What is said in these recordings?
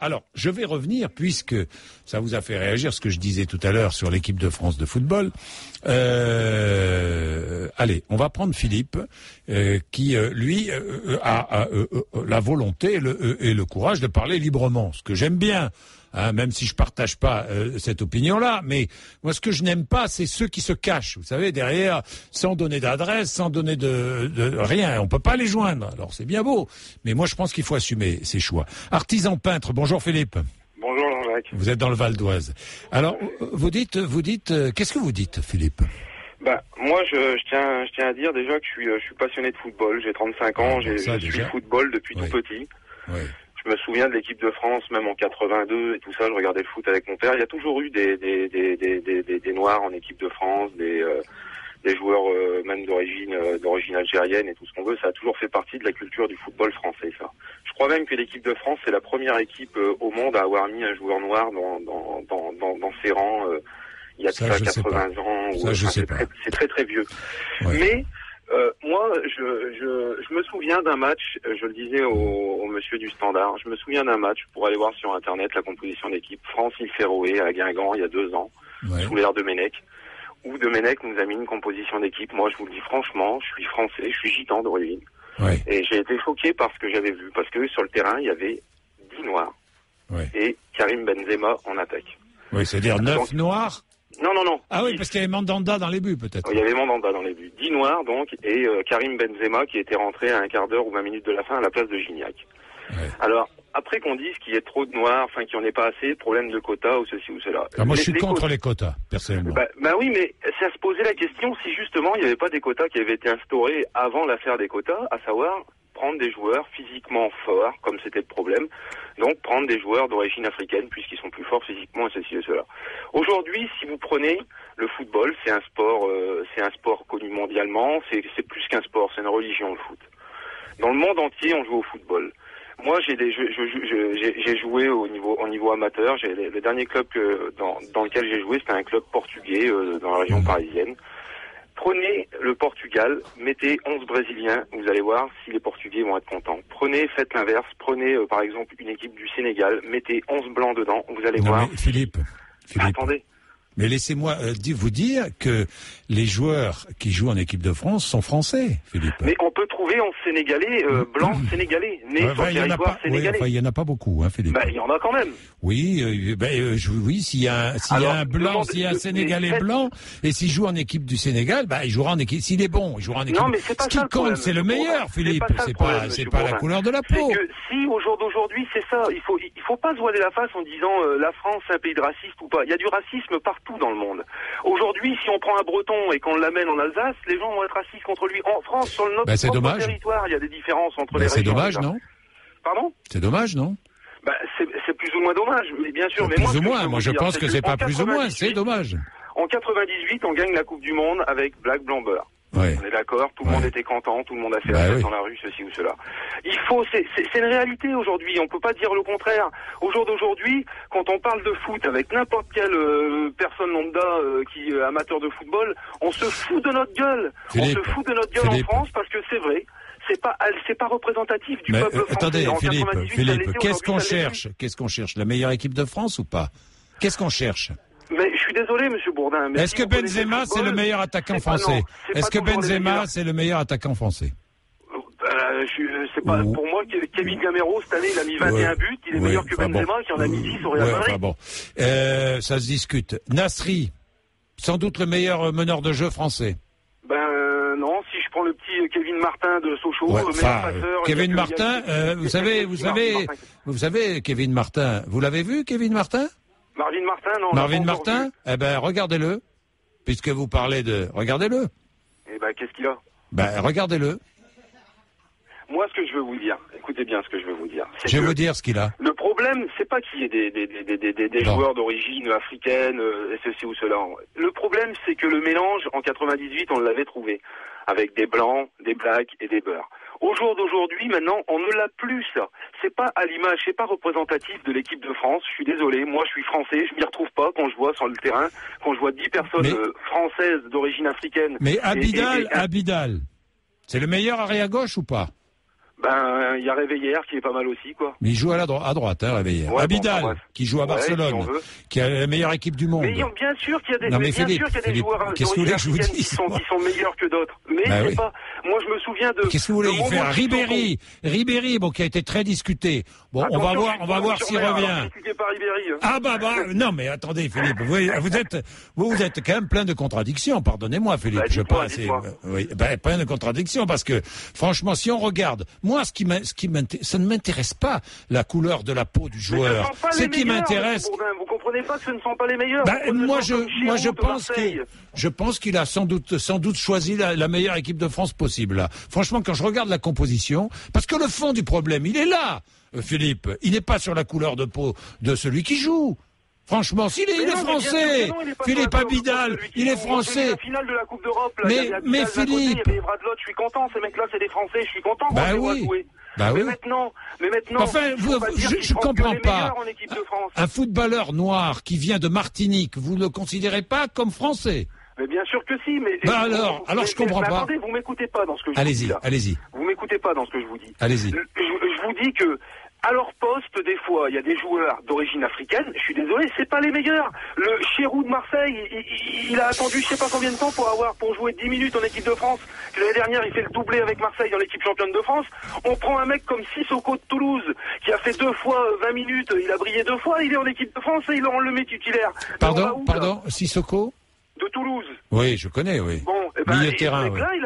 Alors, je vais revenir, puisque ça vous a fait réagir, ce que je disais tout à l'heure sur l'équipe de France de football. Allez, on va prendre Philippe, qui, lui, a la volonté et le courage de parler librement, ce que j'aime bien. Hein, même si je partage pas cette opinion-là, mais moi ce que je n'aime pas, c'est ceux qui se cachent, vous savez, derrière, sans donner d'adresse, sans donner de rien. On peut pas les joindre. Alors c'est bien beau, mais moi je pense qu'il faut assumer ses choix. Artisan peintre, bonjour Philippe. Bonjour Jean-Jacques. Vous êtes dans le Val d'Oise. Alors vous dites, qu'est-ce que vous dites, Philippe? Moi je tiens à dire déjà que je suis passionné de football. J'ai 35 ans, je suis le football depuis tout petit. Oui. Je me souviens de l'équipe de France, même en 82 et tout ça, je regardais le foot avec mon père. Il y a toujours eu des Noirs en équipe de France, des joueurs même d'origine algérienne et tout ce qu'on veut. Ça a toujours fait partie de la culture du football français, ça. Je crois même que l'équipe de France, c'est la première équipe au monde à avoir mis un joueur noir dans ses rangs il y a 80 ans. C'est très très vieux. Ouais. Mais moi, je me souviens d'un match, je le disais au monsieur du Standard, je me souviens d'un match, pour aller voir sur Internet la composition d'équipe, France-Île Féroé à Guingamp, il y a 2 ans, sous l'ère de Domenech, où Domenech nous a mis une composition d'équipe. Moi, je vous le dis franchement, je suis français, je suis gitan d'origine, et j'ai été choqué par ce que j'avais vu, parce que sur le terrain, il y avait 10 Noirs, et Karim Benzema en attaque. Oui, c'est-à-dire 9 Noirs. Non. Ah oui, parce qu'il y avait Mandanda dans les buts, peut-être. Il y avait Mandanda dans les buts. 10 Noirs, donc, et Karim Benzema, qui était rentré à un quart d'heure ou 20 minutes de la fin à la place de Gignac. Ouais. Alors, après qu'on dise qu'il y ait trop de Noirs, enfin, qu'il n'y en ait pas assez, problème de quotas ou ceci ou cela. Alors moi, je suis contre les quotas, personnellement. Oui, mais c'est à se poser la question si, justement, il n'y avait pas des quotas qui avaient été instaurés avant l'affaire des quotas, à savoir prendre des joueurs physiquement forts, comme c'était le problème, donc prendre des joueurs d'origine africaine, puisqu'ils sont plus forts physiquement, et ceci et cela. Aujourd'hui, si vous prenez le football, c'est un sport connu mondialement, c'est plus qu'un sport, c'est une religion, le foot. Dans le monde entier, on joue au football. Moi, j'ai joué au niveau amateur. Le dernier club dans lequel j'ai joué, c'était un club portugais dans la région parisienne. Prenez le Portugal, mettez 11 Brésiliens, vous allez voir si les Portugais vont être contents. Faites l'inverse, prenez par exemple une équipe du Sénégal, mettez 11 Blancs dedans, vous allez voir. Mais Philippe. Attendez. Mais laissez-moi vous dire que les joueurs qui jouent en équipe de France sont français, Philippe. Mais on peut trouver en Sénégalais, blancs sénégalais, nés sur le territoire sénégalais. Il y en a pas beaucoup, hein, Philippe. Il y en a quand même. Oui, s'il y a un blanc, s'il y a un Sénégalais blanc, et s'il joue en équipe du Sénégal, il jouera en équipe. S'il est bon, il jouera en équipe. Non, mais c'est pas ce qui compte, c'est le meilleur, Philippe. C'est pas la couleur de la peau. C'est que si au jour d'aujourd'hui, c'est ça, il faut pas se voiler la face en disant la France c'est un pays de racistes ou pas. Il y a du racisme partout dans le monde. Aujourd'hui, si on prend un Breton et qu'on l'amène en Alsace, les gens vont être racistes contre lui. En France, sur notre propre territoire, il y a des différences entre les régions. C'est dommage, non? Pardon? C'est dommage, non? C'est plus ou moins dommage, mais bien sûr. Plus ou moins, moi je pense que c'est pas plus ou moins, c'est dommage. En 98, on gagne la Coupe du Monde avec Black Blamber. Ouais. On est d'accord, tout le monde était content, tout le monde a fait la fête dans la rue, ceci ou cela. C'est une réalité aujourd'hui, on peut pas dire le contraire. Au jour d'aujourd'hui, quand on parle de foot avec n'importe quelle personne lambda qui est amateur de football, on se fout de notre gueule. Philippe, on se fout de notre gueule en France parce que c'est vrai. C'est pas représentatif du peuple français. Attendez, Philippe, qu'est-ce qu'on cherche? La meilleure équipe de France ou pas? Qu'est-ce qu'on cherche? Mais je suis désolé, monsieur Bourdin. Mais est-ce que Benzema, c'est le meilleur attaquant français? Est-ce que Benzema, c'est le meilleur attaquant français? C'est pas pour moi. Kevin Gamero cette année, il a mis 21 buts. Il est meilleur que Benzema, qui en a mis 10 au Real Madrid. Ça se discute. Nasri, sans doute le meilleur meneur de jeu français. Non, si je prends le petit Kevin Martin de Sochaux, le meilleur passeur. Kevin Martin, vous savez, Kevin Martin, vous l'avez vu, Kevin Martin? Marvin Martin, non. Marvin Martin, regardez-le, puisque vous parlez de, regardez-le. Qu'est-ce qu'il a? Regardez-le. Moi, ce que je veux vous dire, écoutez bien ce que je veux vous dire. Je vais vous dire ce qu'il a. Le problème, c'est pas qu'il y ait des joueurs d'origine africaine, ceci ou cela. Le problème, c'est que le mélange, en 98, on l'avait trouvé. Avec des blancs, des blacks et des beurs. Au jour d'aujourd'hui, maintenant, on ne l'a plus, ça. C'est pas à l'image, c'est pas représentatif de l'équipe de France. Je suis désolé, moi je suis français, je m'y retrouve pas quand je vois sur le terrain, quand je vois 10 personnes françaises d'origine africaine. Mais Abidal, c'est le meilleur arrière gauche ou pas? Ben, il y a Réveillère qui est pas mal aussi, quoi. Mais il joue à droite, hein, Réveillère. Ouais, Abidal, qui joue à Barcelone, qui a la meilleure équipe du monde. Mais bien sûr qu'il y a des, joueurs qu'est-ce que vous voulez que je vous dise, qui sont meilleurs que d'autres. Mais c'est pas, moi je me souviens de... Qu'est-ce que vous voulez y faire? Ribéry, bon, qui a été très discuté. Bon, on va voir s'il revient. Non, mais attendez, Philippe, vous êtes quand même plein de contradictions, pardonnez-moi, Philippe. Plein de contradictions, parce que, franchement, si on regarde, moi, ça ne m'intéresse pas la couleur de la peau du joueur. Ce qui m'intéresse. Vous comprenez pas que ce ne sont pas les meilleurs. Je pense qu'il a sans doute choisi la meilleure équipe de France possible, là. Franchement, quand je regarde la composition, parce que le fond du problème, il est là, Philippe. Il n'est pas sur la couleur de peau de celui qui joue. Franchement, il est français. Philippe Abidal, il est français. La finale de la Coupe d'Europe, mais Philippe, il y avait Bradlot, je suis content. Ces mecs-là, c'est des Français, je suis content. Mais maintenant. Enfin, je comprends pas. Un footballeur noir qui vient de Martinique, vous le considérez pas comme français? Mais bien sûr que si, mais... alors je comprends pas. Attendez, vous m'écoutez pas dans ce que je vous dis. Allez-y. Vous m'écoutez pas dans ce que je vous dis. Allez-y. Je vous dis que, à leur poste, des fois, il y a des joueurs d'origine africaine, je suis désolé, c'est pas les meilleurs. Le Chérou de Marseille, il a attendu je sais pas combien de temps pour jouer 10 minutes en équipe de France. L'année dernière, il fait le doublé avec Marseille dans l'équipe championne de France. On prend un mec comme Sissoko de Toulouse, qui a fait 2 fois 20 minutes, il a brillé 2 fois, il est en équipe de France et on le met titulaire. Pardon, Sissoko? De Toulouse. Oui, je connais, oui. Bon, milieu de terrain, ce mec-là, il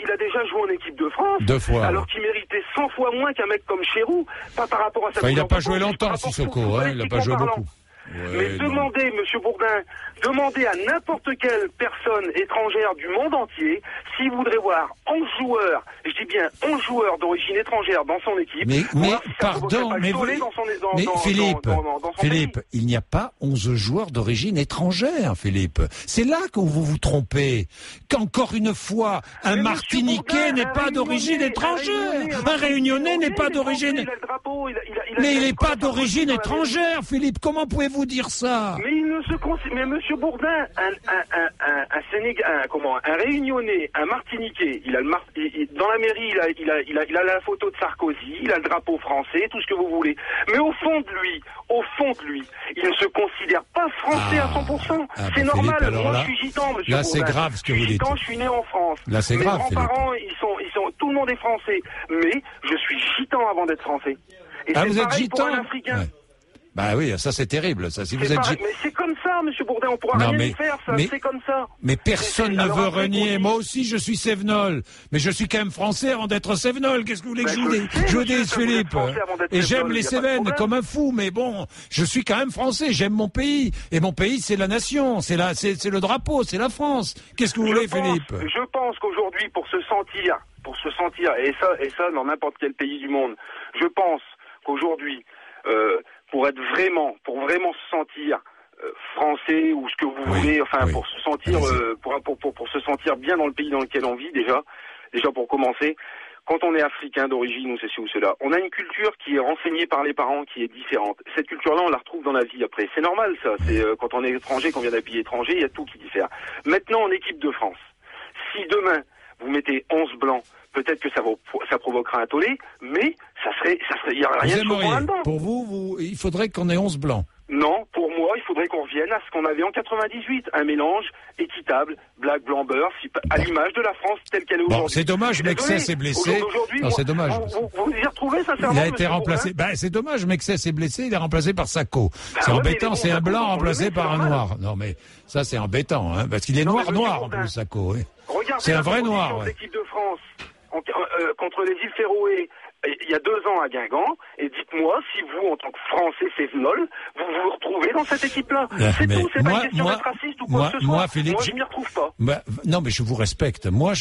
a déjà joué en équipe de France. 2 fois. Alors qu'il méritait 100 fois moins qu'un mec comme Chérou, pas par rapport à sa... il n'a pas joué longtemps, Sissoko, il n'a pas joué beaucoup. Mais demandez, Monsieur Bourdin, demandez à n'importe quelle personne étrangère du monde entier s'il voudrait voir 11 joueurs, je dis bien 11 joueurs d'origine étrangère dans son équipe. Philippe, il n'y a pas 11 joueurs d'origine étrangère, Philippe. C'est là que vous vous trompez. Qu'encore une fois, un Martiniquais n'est pas d'origine étrangère. Un Réunionnais n'est pas d'origine... Mais il n'est pas d'origine étrangère, Philippe. Comment pouvez-vous dire ça? Mais Monsieur Bourdin, un Réunionnais, un Martiniquais, dans la mairie, il a la photo de Sarkozy, il a le drapeau français, tout ce que vous voulez. Mais au fond de lui, il ne se considère pas français à 100%. C'est normal. Philippe, moi, je suis gitan, Monsieur Bourdin. Là, c'est grave ce que vous dites. Je suis né en France. Là, c'est grave, Philippe. Mes grands-parents, tout le monde est français. Mais je suis gitan avant d'être français. Et vous êtes gitan? Pour un Africain. Ouais. Bah oui, ça c'est terrible, ça. Si vous êtes mais c'est comme ça, Monsieur Bourdin, on pourra rien y faire, ça, c'est comme ça. Mais personne ne veut renier. Moi aussi, je suis Cévenol. Mais je suis quand même français avant d'être Cévenol. Qu'est-ce que vous voulez que je vous dise, Philippe? Et j'aime les Cévennes comme un fou, mais bon, je suis quand même français, j'aime mon pays. Et mon pays, c'est la nation, c'est le drapeau, c'est la France. Qu'est-ce que vous voulez, Philippe? Je pense qu'aujourd'hui, pour se sentir, et ça dans n'importe quel pays du monde, je pense qu'aujourd'hui, pour vraiment se sentir français ou ce que vous voulez, pour se sentir pour se sentir bien dans le pays dans lequel on vit déjà pour commencer. Quand on est africain d'origine ou ceci ou cela, on a une culture qui est renseignée par les parents, qui est différente. Cette culture-là, on la retrouve dans la vie après. C'est normal, ça. C'est quand on est étranger, qu'on vient d'un pays étranger, il y a tout qui diffère. Maintenant, en équipe de France, si demain vous mettez 11 blancs, peut-être que ça provoquera un tollé, mais il y aura rien de choquant là-dedans. Pour vous, il faudrait qu'on ait 11 blancs. Non, pour moi, il faudrait qu'on revienne à ce qu'on avait en 98, un mélange équitable, black, blanc, beurre, à l'image de la France telle qu'elle est aujourd'hui. C'est dommage, Mexès s'est blessé. Non, c'est dommage. Vous y retrouvez, sincèrement? Il a été remplacé. C'est dommage, Mexès s'est blessé, il est remplacé par Sacco. C'est embêtant, c'est un blanc remplacé par un noir. Non, mais ça, c'est embêtant, hein, parce qu'il est noir en plus, Sacco. C'est un vrai noir. L'équipe de France contre les îles Féroé, il y a 2 ans à Guingamp, et dites-moi si vous, en tant que Français Cévenol, vous vous retrouvez dans cette équipe-là. C'est tout, c'est pas une question d'être raciste ou quoi que ce soit. Philippe, moi, je m'y retrouve pas. Non, mais je vous respecte. Moi,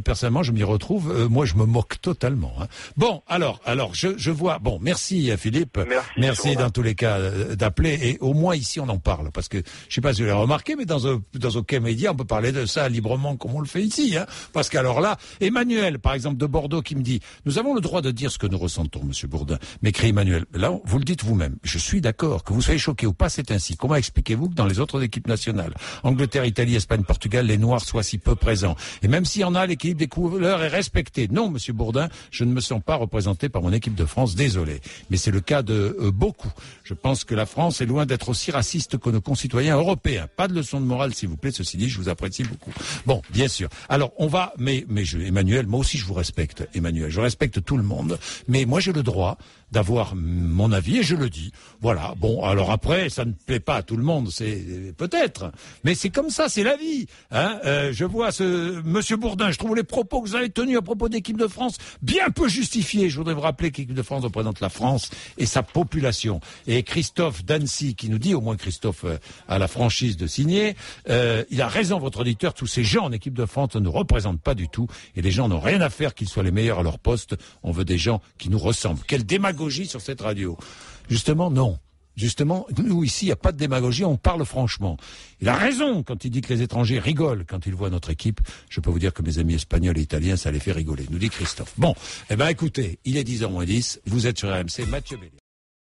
personnellement, je m'y retrouve. Moi, je me moque totalement. Hein. Bon, alors, je vois. Bon, merci Philippe. Merci dans tous les cas d'appeler. Et au moins ici, on en parle, parce que je sais pas si vous l'avez remarqué, mais dans aucun média, on peut parler de ça librement comme on le fait ici. Hein. Parce qu'alors là, Emmanuel, par exemple, de Bordeaux, qui me dit, nous avons le droit de dire ce que nous ressentons, Monsieur Bourdin. M'écrit Emmanuel. Là, vous le dites vous-même. Je suis d'accord. Que vous soyez choqué ou pas, c'est ainsi. Comment expliquez-vous que dans les autres équipes nationales, Angleterre, Italie, Espagne, Portugal, les Noirs soient si peu présents? Et même s'il y en a, l'équilibre des couleurs est respecté. Non, Monsieur Bourdin, je ne me sens pas représenté par mon équipe de France. Désolé. Mais c'est le cas de beaucoup. Je pense que la France est loin d'être aussi raciste que nos concitoyens européens. Pas de leçon de morale, s'il vous plaît. Ceci dit, je vous apprécie beaucoup. Bon, bien sûr. Alors, on va, Emmanuel, moi aussi je vous respecte, Emmanuel. Je respecte tout le monde. Mais moi, j'ai le droit d'avoir mon avis et je le dis. Voilà. Bon, alors après, ça ne plaît pas à tout le monde, c'est peut-être. Mais c'est comme ça, c'est la vie. Hein, je vois Monsieur Bourdin, je trouve les propos que vous avez tenus à propos d'équipe de France bien peu justifiés. Je voudrais vous rappeler que l'équipe de France représente la France et sa population. Et Christophe d'Annecy qui nous dit, au moins Christophe a la franchise de signer, il a raison, votre auditeur, tous ces gens en équipe de France ne nous représentent pas du tout et les gens n'ont rien à faire qu'ils soient les meilleurs à leur poste. On veut des gens qui nous ressemblent. Quelle démagogie sur cette radio. Justement, non. Justement, nous, ici, il n'y a pas de démagogie, on parle franchement. Il a raison quand il dit que les étrangers rigolent quand ils voient notre équipe. Je peux vous dire que mes amis espagnols et italiens, ça les fait rigoler, nous dit Christophe. Bon, eh ben écoutez, il est 10h moins 10, vous êtes sur RMC, Mathieu Bélier.